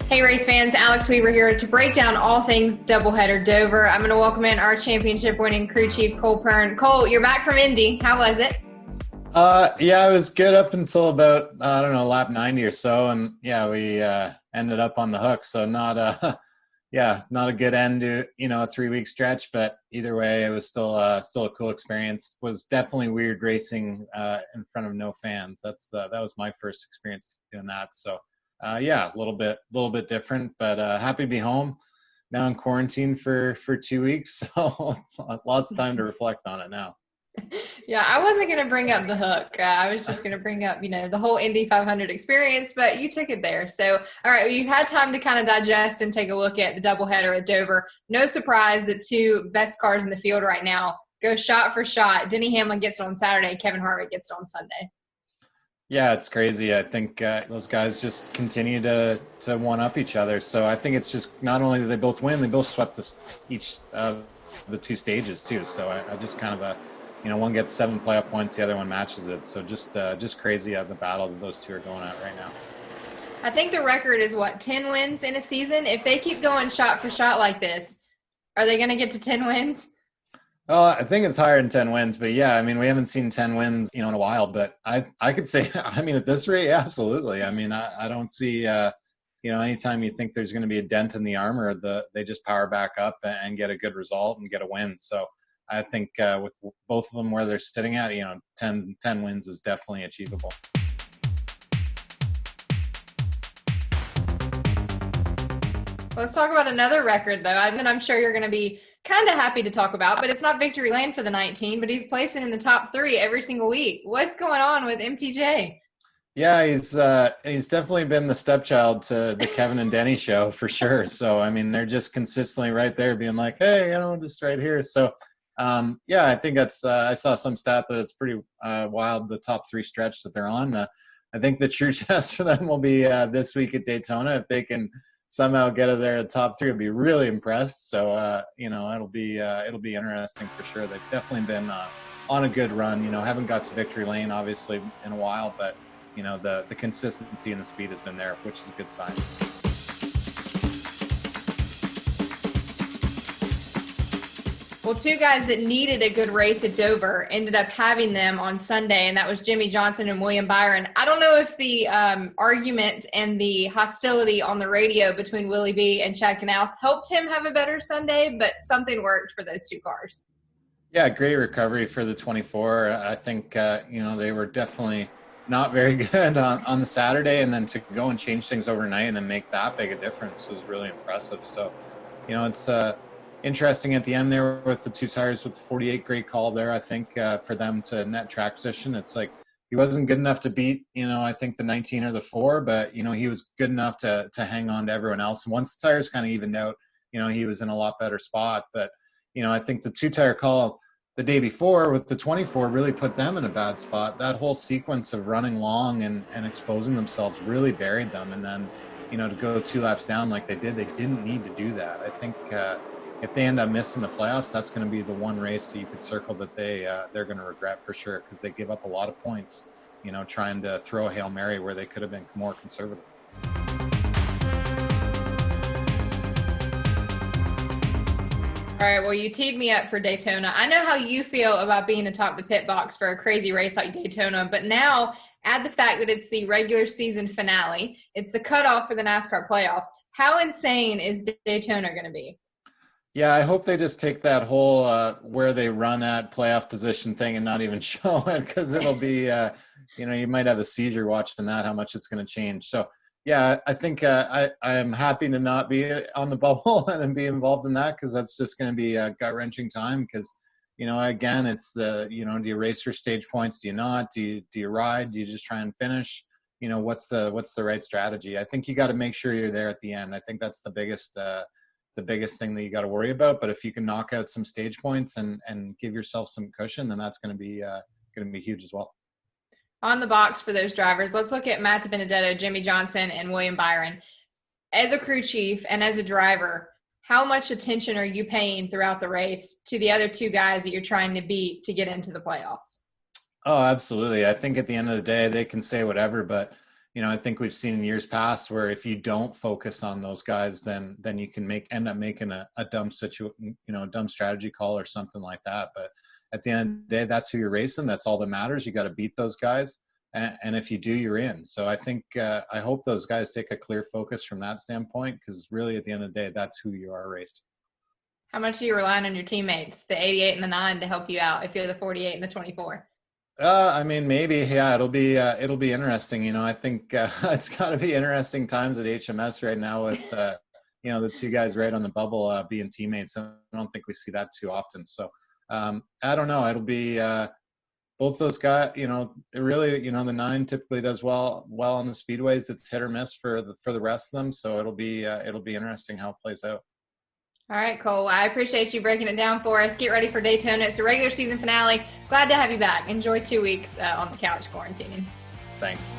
Hey race fans, Alex Weaver here to break down all things doubleheader Dover. I'm going to welcome in our championship winning crew chief, Cole Pearn. Cole, you're back from Indy. How was it? Yeah, it was good up until about, lap 90 or so. And yeah, we ended up on the hook. So not a, not a good end to, a 3-week stretch, but either way, it was still a cool experience. Was definitely weird racing in front of no fans. That was my first experience doing that. So a little bit different, but happy to be home now in quarantine for 2 weeks. So lots of time to reflect on it now. Yeah, I wasn't going to bring up the hook. I was just going to bring up, the whole Indy 500 experience, but you took it there. So, all right, well, you've had time to kind of digest and take a look at the doubleheader at Dover. No surprise that two best cars in the field right now go shot for shot. Denny Hamlin gets it on Saturday. Kevin Harvick gets it on Sunday. Yeah, it's crazy. I think those guys just continue to one-up each other. So I think it's just not only did they both win, they both swept each of the two stages too. So I just kind of one gets 7 playoff points, the other one matches it. So just crazy the battle that those two are going at right now. I think the record is 10 wins in a season? If they keep going shot for shot like this, are they going to get to 10 wins? I think it's higher than 10 wins, but yeah, we haven't seen 10 wins, in a while, but I could say, at this rate, absolutely. I don't see, anytime you think there's going to be a dent in the armor, they just power back up and get a good result and get a win. So I think with both of them where they're sitting at, 10 wins is definitely achievable. Let's talk about another record, though. I'm sure you're going to be kind of happy to talk about, but it's not victory lane for the 19, but he's placing in the top 3 every single week. What's going on with MTJ? Yeah, he's definitely been the stepchild to the Kevin and Denny show for sure. So, they're just consistently right there being like, hey, just right here. So, I think that's I saw some stat that it's pretty wild, the top 3 stretch that they're on. I think the true test for them will be this week at Daytona. If they can somehow get it there at top 3, I'd be really impressed. So, it'll be interesting for sure. They've definitely been on a good run. Haven't got to victory lane obviously in a while, but the consistency and the speed has been there, which is a good sign. Well, 2 guys that needed a good race at Dover ended up having them on Sunday, and that was Jimmie Johnson and William Byron. I don't know if the argument and the hostility on the radio between Willie B and Chad Knaus helped him have a better Sunday, but something worked for those 2 cars. Yeah, great recovery for the 24. I think, they were definitely not very good on the Saturday, and then to go and change things overnight and then make that big a difference was really impressive. So, it's interesting at the end there with the 2 tires with the 48. Great call there, I think, for them to net track position. It's like he wasn't good enough to beat, I think the 19 or the 4, but, he was good enough to hang on to everyone else. And once the tires kind of evened out, he was in a lot better spot. But, I think the 2-tire call the day before with the 24 really put them in a bad spot. That whole sequence of running long and exposing themselves really buried them. And then, to go 2 laps down like they did, they didn't need to do that. I think if they end up missing the playoffs, that's going to be the one race that you could circle that they're going to regret for sure, because they give up a lot of points, trying to throw a Hail Mary where they could have been more conservative. All right, well, you teed me up for Daytona. I know how you feel about being atop the pit box for a crazy race like Daytona, but now add the fact that it's the regular season finale. It's the cutoff for the NASCAR playoffs. How insane is Daytona going to be? Yeah, I hope they just take that whole where they run at playoff position thing and not even show it, because it'll be, you might have a seizure watching that, how much it's going to change. So, yeah, I think I am happy to not be on the bubble and be involved in that, because that's just going to be a gut-wrenching time because, again, it's do you race for stage points? Do you not? Do you ride? Do you just try and finish? What's the right strategy? I think you got to make sure you're there at the end. I think that's the biggest thing that you got to worry about. But if you can knock out some stage points and give yourself some cushion, then that's going to be huge as well. On the box for those drivers, let's look at Matt DiBenedetto, Jimmie Johnson, and William Byron. As a crew chief and as a driver, how much attention are you paying throughout the race to the other 2 guys that you're trying to beat to get into the playoffs? Oh, absolutely. I think at the end of the day, they can say whatever, but I think we've seen in years past where if you don't focus on those guys, then you can end up making a dumb dumb strategy call or something like that. But at the end of the day, that's who you're racing. That's all that matters. You got to beat those guys. And if you do, you're in. So I think, I hope those guys take a clear focus from that standpoint, because really at the end of the day, that's who you are racing. How much are you relying on your teammates, the 88 and the 9, to help you out if you're the 48 and the 24? I mean, maybe, yeah, it'll be interesting. I think it's got to be interesting times at HMS right now with, the two guys right on the bubble being teammates. I don't think we see that too often. So I don't know. It'll be both those guys. Really, the 9 typically does well on the speedways. It's hit or miss for the rest of them. So it'll be interesting how it plays out. All right, Cole. I appreciate you breaking it down for us. Get ready for Daytona. It's a regular season finale. Glad to have you back. Enjoy 2 weeks on the couch quarantining. Thanks.